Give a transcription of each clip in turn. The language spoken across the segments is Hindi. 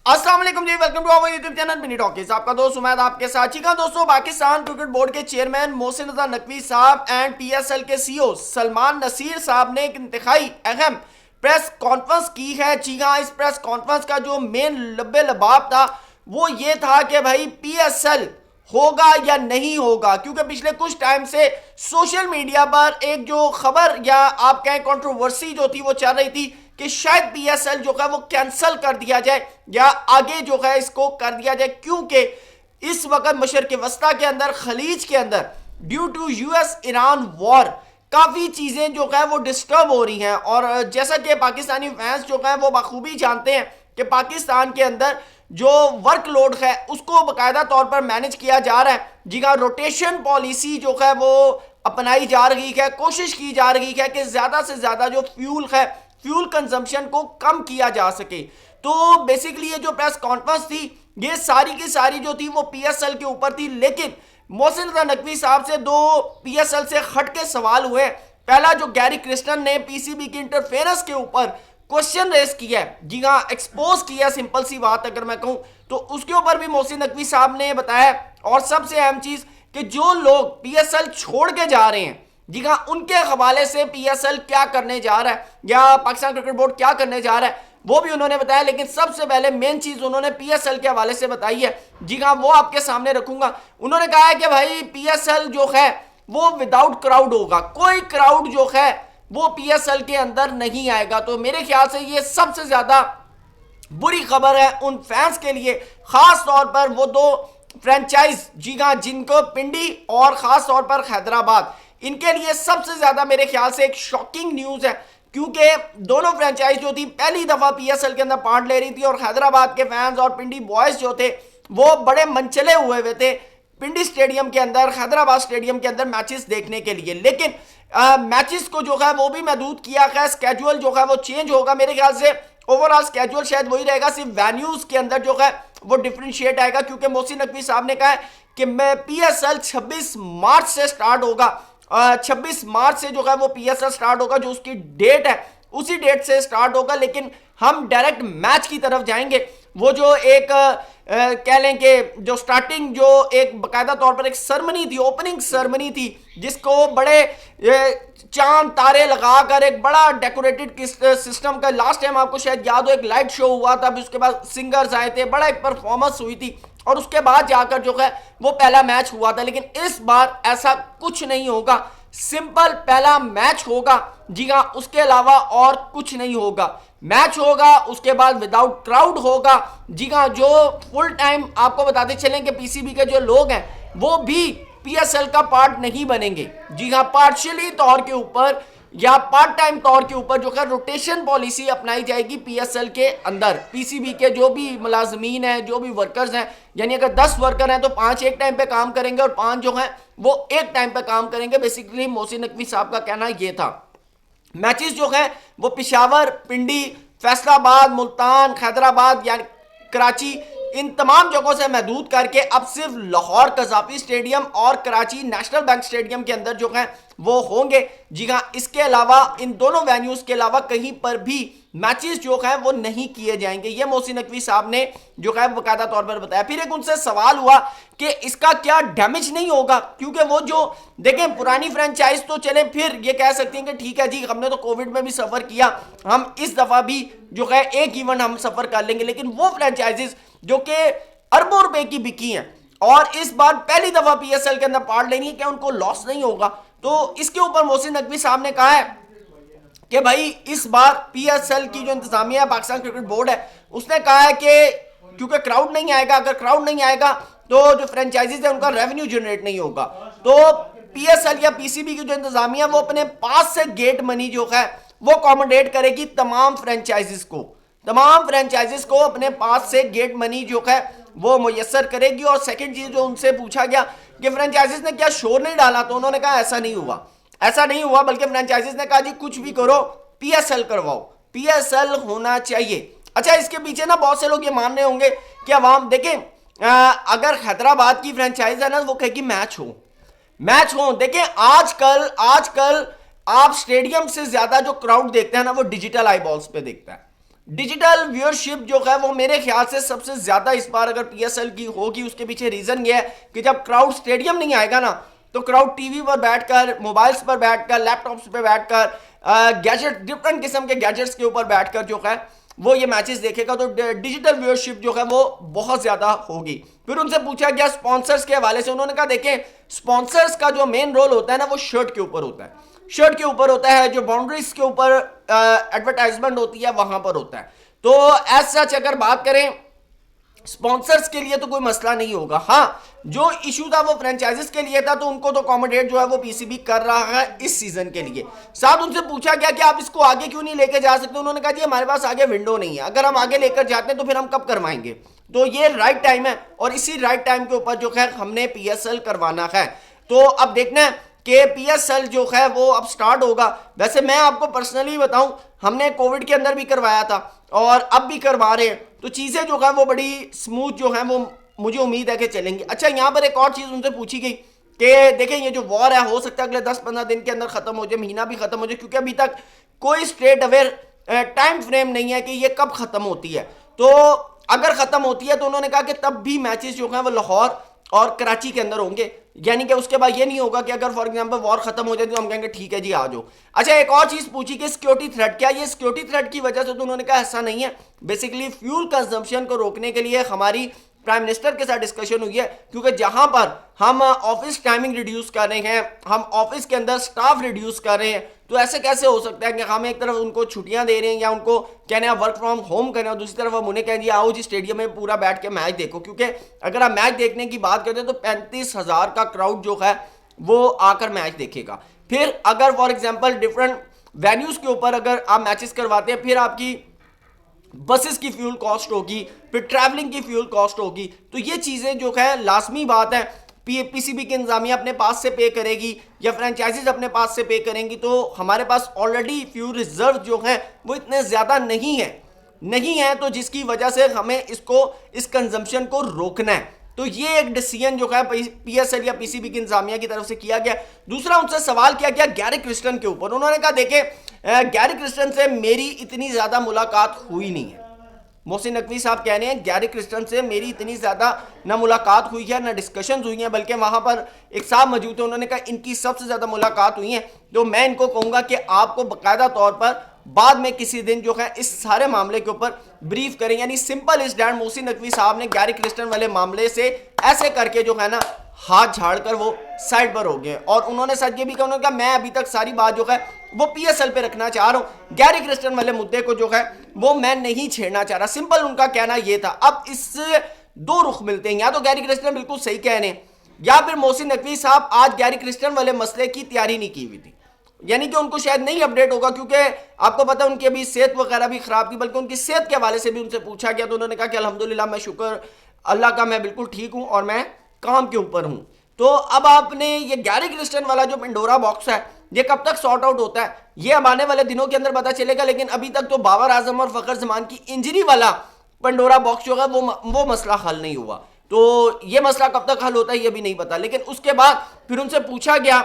अस्सलाम वालेकुम जी, welcome to our YouTube channel Mini Talkies. आपका दोस्त उमैद आपके साथ। ठीक है दोस्तों, पाकिस्तान क्रिकेट बोर्ड के chairman Mohsin Raza Naqvi sahab and PSL के सीईओ सलमान नसीर साहब ने एक इंतहाई अहम प्रेस कॉन्फ्रेंस की है। जी हाँ, इस प्रेस कॉन्फ्रेंस का जो मेन लब्बे लबाब था वो ये था कि भाई पीएसएल होगा या नहीं होगा, क्योंकि पिछले कुछ टाइम से सोशल मीडिया पर एक जो खबर या आप कहें कंट्रोवर्सी जो थी वो चल रही थी कि शायद पीएसएल जो है वो कैंसिल कर दिया जाए या आगे जो है इसको कर दिया जाए, क्योंकि इस वक्त मशरक़ वस्ता के अंदर, खलीज के अंदर due to US Iran war काफ़ी चीज़ें जो है वो डिस्टर्ब हो रही हैं। और जैसा कि पाकिस्तानी फैंस जो है वो बखूबी जानते हैं कि पाकिस्तान के अंदर जो वर्कलोड है उसको बाकायदा तौर पर मैनेज किया जा रहा है। जी हाँ, रोटेशन पॉलिसी जो है वो अपनाई जा रही है, कोशिश की जा रही है कि ज़्यादा से ज़्यादा जो फ्यूल है, फ्यूल कंजम्पशन को कम किया जा सके। तो बेसिकली ये जो प्रेस कॉन्फ्रेंस थी ये सारी की सारी जो थी वो पीएसएल के ऊपर थी, लेकिन मोहसिन रजा नकवी साहब से दो पीएसएल से हट के सवाल हुए। पहला जो गैरी क्रिस्टन ने पीसीबी की इंटरफेरेंस के ऊपर क्वेश्चन रेस किया है, जी हाँ, एक्सपोज किया, सिंपल सी बात अगर मैं कहूं तो उसके ऊपर भी मोहसिन नकवी साहब ने बताया। और सबसे अहम चीज कि जो लोग पीएसएल छोड़ के जा रहे हैं, जी हाँ, उनके हवाले से पीएसएल क्या करने जा रहा है या पाकिस्तान क्रिकेट बोर्ड क्या करने जा रहा है वो भी उन्होंने बताया। लेकिन सबसे पहले मेन चीज उन्होंने पीएसएल के हवाले से बताई है, जी हाँ, वो आपके सामने रखूंगा। उन्होंने कहा है कि भाई पीएसएल जो है वो विदाउट क्राउड होगा, कोई क्राउड जो है वो पीएसएल के अंदर नहीं आएगा। तो मेरे ख्याल से ये सबसे ज्यादा बुरी खबर है उन फैंस के लिए, खास तौर पर वो दो फ्रेंचाइज, जी हाँ, जिनको पिंडी और खास तौर पर हैदराबाद, इनके लिए सबसे ज्यादा मेरे ख्याल से एक शॉकिंग न्यूज है, क्योंकि दोनों फ्रेंचाइज जो थी पहली दफा पीएसएल के अंदर पार्ट ले रही थी और हैदराबाद के फैंस और पिंडी बॉयज जो थे वो बड़े मनचले हुए थे पिंडी स्टेडियम के अंदर, हैदराबाद स्टेडियम के अंदर मैचेस देखने के लिए। लेकिन मैचेस को जो है वो भी महदूद किया गया, स्केड्यूल जो है वो चेंज होगा। मेरे ख्याल से ओवरऑल स्केड्यूल शायद वही रहेगा, सिर्फ वेन्यूज के अंदर जो है वो डिफरेंशिएट आएगा, क्योंकि मोहसिन नकवी साहब ने कहा है कि मैं पीएसएल 26 मार्च से स्टार्ट होगा। 26 मार्च से जो है वो पीएसएल स्टार्ट होगा, जो उसकी डेट है उसी डेट से स्टार्ट होगा, लेकिन हम डायरेक्ट मैच की तरफ जाएंगे। वो जो एक कह लें कि जो स्टार्टिंग जो एक बाकायदा तौर पर एक सरमनी थी, ओपनिंग सरमनी थी, जिसको बड़े चांद तारे लगाकर एक बड़ा डेकोरेटेड सिस्टम का, लास्ट टाइम आपको शायद याद हो एक लाइट शो हुआ था, उसके बाद सिंगर्स आए थे, बड़ा एक परफॉर्मेंस हुई थी और उसके बाद जाकर जो है वो पहला मैच हुआ था। लेकिन इस बार ऐसा कुछ नहीं होगा, सिंपल पहला मैच होगा, जी हाँ, उसके अलावा और कुछ नहीं होगा। मैच होगा, उसके बाद विदाउट क्राउड होगा, जी हाँ। जो फुल टाइम आपको बताते चलें कि पीसीबी के जो लोग हैं वो भी पीएसएल का पार्ट नहीं बनेंगे, जी हाँ, पार्शियली तौर के ऊपर या पार्ट टाइम तौर के ऊपर जो है रोटेशन पॉलिसी अपनाई जाएगी पीएसएल के अंदर। पीसीबी के जो भी मुलाजमीन हैं, जो भी वर्कर्स हैं, यानी अगर 10 वर्कर हैं तो 5 एक टाइम पे काम करेंगे और 5 जो हैं वो एक टाइम पे काम करेंगे। बेसिकली मोहसिन नकवी साहब का कहना ये था। मैचेस जो है वो पिशावर, पिंडी, फैसलाबाद, मुल्तान, हैदराबाद यानी कराची, इन तमाम जगहों से महदूद करके अब सिर्फ लाहौर कज़ाफी स्टेडियम और कराची नेशनल बैंक स्टेडियम के अंदर जो है वो होंगे, जी हाँ। इसके अलावा इन दोनों वेन्यूज के अलावा कहीं पर भी मैचेस जो है वो नहीं किए जाएंगे। ये मोहसिन नकवी साहब ने जो है बाकायदा तौर पर बताया। फिर एक उनसे सवाल हुआ कि इसका क्या डैमेज नहीं होगा, क्योंकि वो जो देखें पुरानी फ्रेंचाइज तो चले फिर ये कह सकती हैं कि ठीक है जी, हमने तो कोविड में भी सफर किया, हम इस दफा भी जो है एक इवेंट हम सफर कर लेंगे। लेकिन वो फ्रेंचाइजेस जो कि अरबों रुपए की बिकी हैं और इस बार पहली दफा पीएसएल के अंदर पार्ट लेनी है, क्या उनको लॉस नहीं होगा? तो इसके ऊपर मोहसिन नकवी साहब ने कहा है कि भाई इस बार पीएसएल की जो इंतजामिया है, पाकिस्तान क्रिकेट बोर्ड है, उसने कहा है कि क्योंकि क्राउड नहीं आएगा, अगर क्राउड नहीं आएगा तो जो फ्रेंचाइजीज है उनका रेवेन्यू जनरेट नहीं होगा। तो पीएसएल या पीसीबी की जो इंतजामिया वो अपने पास से गेट मनी जो है वो अकोमोडेट करेगी तमाम फ्रेंचाइजीज को, तमाम फ्रेंचाइजीज को अपने पास से गेट मनी जो है वो मुयस्सर करेगी। और सेकंड चीज जो उनसे पूछा गया कि फ्रेंचाइजीज ने क्या शोर नहीं डाला, तो उन्होंने कहा ऐसा नहीं हुआ, ऐसा नहीं हुआ, बल्कि फ्रेंचाइजीज ने कहा जी कुछ भी करो पीएसएल करवाओ, पीएसएल होना चाहिए। अच्छा, इसके पीछे ना बहुत से लोग ये मान रहे होंगे कि अवाम देखें, अगर हैदराबाद की फ्रेंचाइज है ना वो कहेगी मैच हो, मैच हो। देखें आजकल आप स्टेडियम से ज्यादा जो क्राउड देखते हैं ना वो डिजिटल आई बॉल्स पे देखता है। डिजिटल व्यूअरशिप जो है वो मेरे ख्याल से सबसे ज्यादा इस बार अगर पीएसएल की होगी, उसके पीछे रीजन ये है कि जब क्राउड स्टेडियम नहीं आएगा ना, तो क्राउड टीवी पर बैठकर, मोबाइल्स पर बैठकर, लैपटॉप्स पर बैठकर, गैजेट, डिफरेंट किस्म के गैजेट्स के ऊपर बैठकर जो है वो ये मैचेस देखेगा, तो डिजिटल व्यूअरशिप जो है वो बहुत ज्यादा होगी। फिर उनसे पूछा गया स्पॉन्सर्स के हवाले से, उन्होंने कहा देखें स्पॉन्सर्स का जो मेन रोल होता है ना वो शर्ट के ऊपर होता है, शर्ट के ऊपर होता है, जो बाउंड्रीज के ऊपर एडवर्टाइजमेंट होती है वहां पर होता है। तो एज सच अगर बात करें स्पॉन्सर्स के लिए तो कोई मसला नहीं होगा। हाँ, जो इशू था वो फ्रेंचाइजीज के लिए था, तो उनको तो अकोमोडेट जो है वो पीसीबी कर रहा है इस सीजन के लिए। साथ उनसे पूछा गया कि आप इसको आगे क्यों नहीं लेके जा सकते, उन्होंने कहा जी हमारे पास आगे विंडो नहीं है, अगर हम आगे लेकर जाते हैं तो फिर हम कब करवाएंगे, तो ये राइट टाइम है और इसी राइट टाइम के ऊपर जो है हमने पीएसएल करवाना है। तो अब देखना है कि पीएसएल जो है वो अब स्टार्ट होगा। वैसे मैं आपको पर्सनली बताऊं, हमने कोविड के अंदर भी करवाया था और अब भी करवा रहे हैं, तो चीजें जो है वो बड़ी स्मूथ जो है वो मुझे उम्मीद है कि चलेंगी। अच्छा, यहां पर एक और चीज उनसे पूछी गई कि देखें ये जो वॉर है हो सकता है अगले 10-15 दिन के अंदर खत्म हो जाए, महीना भी खत्म हो जाए, क्योंकि अभी तक कोई स्ट्रेट अवेयर टाइम फ्रेम नहीं है कि ये कब खत्म होती है। तो अगर खत्म होती है तो उन्होंने कहा कि तब भी मैचेस जो है वो लाहौर और कराची के अंदर होंगे, यानी कि उसके बाद ये नहीं होगा कि अगर फॉर एग्जांपल वॉर खत्म हो जाए तो हम कहेंगे ठीक है जी आ जाओ। अच्छा, एक और चीज पूछी कि सिक्योरिटी थ्रेट, क्या ये सिक्योरिटी थ्रेट की वजह से, तो उन्होंने कहा ऐसा नहीं है, बेसिकली फ्यूल कंजम्पशन को रोकने के लिए हमारी प्राइम मिनिस्टर के साथ डिस्कशन हुई है, क्योंकि जहां पर हम ऑफिस टाइमिंग रिड्यूस कर रहे हैं, हम ऑफिस के अंदर स्टाफ रिड्यूस कर रहे हैं, तो ऐसे कैसे हो सकता है कि हम एक तरफ उनको छुट्टियां दे रहे हैं या उनको कहने हैं वर्क फ्रॉम होम करें और दूसरी तरफ हम उन्हें कहें आओ जी स्टेडियम में पूरा बैठ के मैच देखो। क्योंकि अगर आप मैच देखने की बात करते हैं तो 35,000 का क्राउड जो है वो आकर मैच देखेगा। फिर अगर फॉर एग्जाम्पल डिफरेंट वेन्यूज के ऊपर अगर आप मैचेस करवाते हैं, फिर आपकी बसेस की फ्यूल कॉस्ट होगी, फिर ट्रैवलिंग की फ्यूल कॉस्ट होगी, तो ये चीजें जो है लाजमी बात है पीसीबी की इंतजामिया अपने पास से पे करेगी या फ्रेंचाइजीज अपने पास से पे करेंगी। तो हमारे पास ऑलरेडी फ्यूल रिजर्व जो है वो इतने ज्यादा नहीं है, तो जिसकी वजह से हमें इस कंजम्पशन को रोकना है। तो ये एक डिसीजन जो है पीएसएल या पीसीबी की इंतजामिया की तरफ से किया गया। दूसरा उनसे सवाल किया गया गैरी क्रिस्टन के ऊपर, उन्होंने कहा देखे गैरी क्रिस्टन से मेरी इतनी ज्यादा मुलाकात हुई नहीं है। मोहसिन नकवी साहब कह रहे हैं गैरी क्रिस्टन से मेरी इतनी ज्यादा ना मुलाकात हुई है ना डिस्कशन हुई है, बल्कि वहां पर एक साहब मौजूद थे, उन्होंने कहा इनकी सबसे ज्यादा मुलाकात हुई है। तो मैं इनको कहूंगा कि आपको बाकायदा तौर पर बाद में किसी दिन जो है इस सारे मामले के ऊपर ब्रीफ करें, यानी सिंपल इस डैंड मोहसिन नकवी साहब ने गैरी क्रिस्टन वाले मामले से ऐसे करके जो है ना हाथ झाड़कर वो साइड पर हो गए। और उन्होंने सच ये भी कहा, उन्होंने कहा मैं अभी तक सारी बात जो है वो पीएसएल पे रखना चाह रहा हूं, गैरी क्रिस्टन वाले मुद्दे को जो है वो मैं नहीं छेड़ना चाह रहा। सिंपल उनका कहना ये था। अब इससे दो रुख मिलते हैं, या तो गैरी क्रिस्टन बिल्कुल सही कह रहे हैं या फिर मोहसिन नकवी साहब आज गैरी क्रिस्टन वाले मसले की तैयारी नहीं की हुई थी, यानी कि उनको शायद नहीं अपडेट होगा, क्योंकि आपको पता है उनकी अभी सेहत वगैरह भी खराब थी, बल्कि उनकी सेहत के हवाले से भी उनसे पूछा गया तो उन्होंने कहा कि अल्हम्दुलिल्लाह मैं शुक्र अल्लाह का मैं बिल्कुल ठीक हूं और मैं काम के ऊपर हूं। तो अब आपने ये गैरी क्रिस्टन वाला जो पेंडोरा बॉक्स है ये कब तक सॉर्ट आउट होता है ये अब आने वाले दिनों के अंदर पता चलेगा, लेकिन अभी तक तो बाबर आजम और फखर जमान की इंजरी वाला पेंडोरा बॉक्स जो है वो मसला हल नहीं हुआ। तो ये मसला कब तक हल होता है ये भी नहीं पता। लेकिन उसके बाद फिर उनसे पूछा गया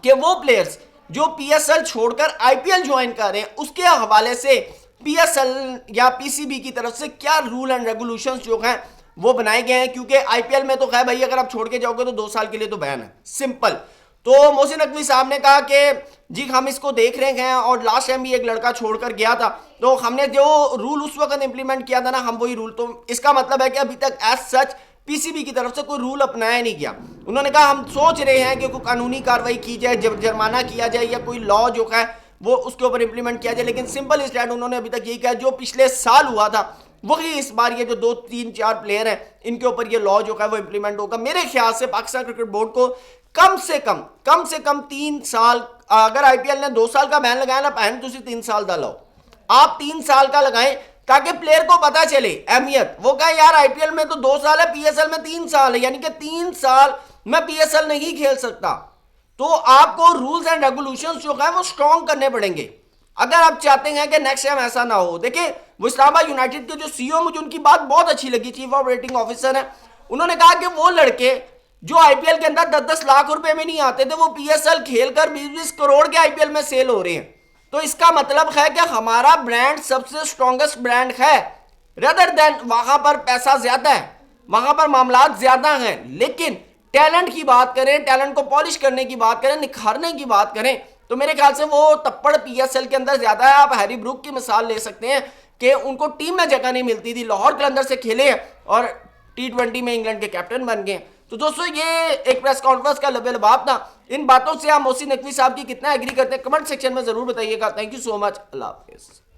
कि वो प्लेयर्स जो पीएसएल छोड़कर आईपीएल ज्वाइन कर रहे हैं उसके हवाले से पीएसएल या पीसीबी की तरफ से क्या रूल एंड रेगुलेशंस जो हैं वो बनाए गए हैं, क्योंकि आईपीएल में तो खैर भाई अगर आप छोड़ के जाओगे तो 2 साल के लिए तो बैन है, सिंपल। तो मोहसिन नकवी साहब ने कहा कि जी हम इसको देख रहे हैं और लास्ट टाइम भी एक लड़का छोड़कर गया था, तो हमने जो रूल उस वक्त इंप्लीमेंट किया था ना हम वही रूल, तो इसका मतलब है कि अभी तक एज सच पीसीबी की तरफ से कोई रूल अपनाया नहीं गया। उन्होंने कहा हम सोच रहे हैं कि कोई कानूनी कार्रवाई की जाए, जुर्माना किया जाए या कोई लॉ जो है वो उसके ऊपर इंप्लीमेंट किया जाए, लेकिन सिंपल स्टैंड उन्होंने अभी तक यही कहा जो पिछले साल हुआ था वही इस बार ये जो 2-3-4 प्लेयर हैं इनके ऊपर ये लॉ जो है वो इंप्लीमेंट होगा। मेरे ख्याल से पाकिस्तान क्रिकेट बोर्ड को कम से कम 3 साल, अगर आईपीएल ने 2 साल का बैन लगाया ना पहन तुम 3 साल का लो, आप 3 साल का लगाएं ताकि प्लेयर को पता चले अहमियत। वो कहे यार आईपीएल में तो 2 साल है, पीएसएल में 3 साल है, यानी कि 3 साल मैं पीएसएल नहीं खेल सकता। तो आपको रूल्स एंड रेगुलेशंस जो है वो स्ट्रॉन्ग करने पड़ेंगे अगर आप चाहते हैं कि नेक्स्ट टाइम ऐसा ना हो। देखिए वो इस्लामाबाद यूनाइटेड के जो सीईओ, मुझे उनकी बात बहुत अच्छी लगी, चीफ ऑपरेटिंग ऑफिसर है, उन्होंने कहा कि वो लड़के जो आईपीएल के अंदर 10-10 लाख रुपए में नहीं आते थे वो पीएसएल खेलकर 20-20 करोड़ के आईपीएल में सेल हो रहे हैं। तो इसका मतलब है कि हमारा ब्रांड सबसे स्ट्रॉन्गेस्ट ब्रांड है, रेदर देन वहां पर पैसा ज्यादा है, वहां पर मामला ज्यादा हैं, लेकिन टैलेंट की बात करें, टैलेंट को पॉलिश करने की बात करें, निखारने की बात करें, तो मेरे ख्याल से वो तप्पड़ पीएसएल के अंदर ज्यादा है। आप हैरी ब्रूक की मिसाल ले सकते हैं कि उनको टीम में जगह नहीं मिलती थी, लाहौर कलंदर से खेले और T20 में इंग्लैंड के कैप्टन बन गए। तो दोस्तों ये एक प्रेस कॉन्फ्रेंस का लबे-लबाब था। इन बातों से आप मोहसिन नकवी साहब की कितना एग्री करते हैं कमेंट सेक्शन में जरूर बताइएगा। Thank you so much. अल्लाह हाफिज़।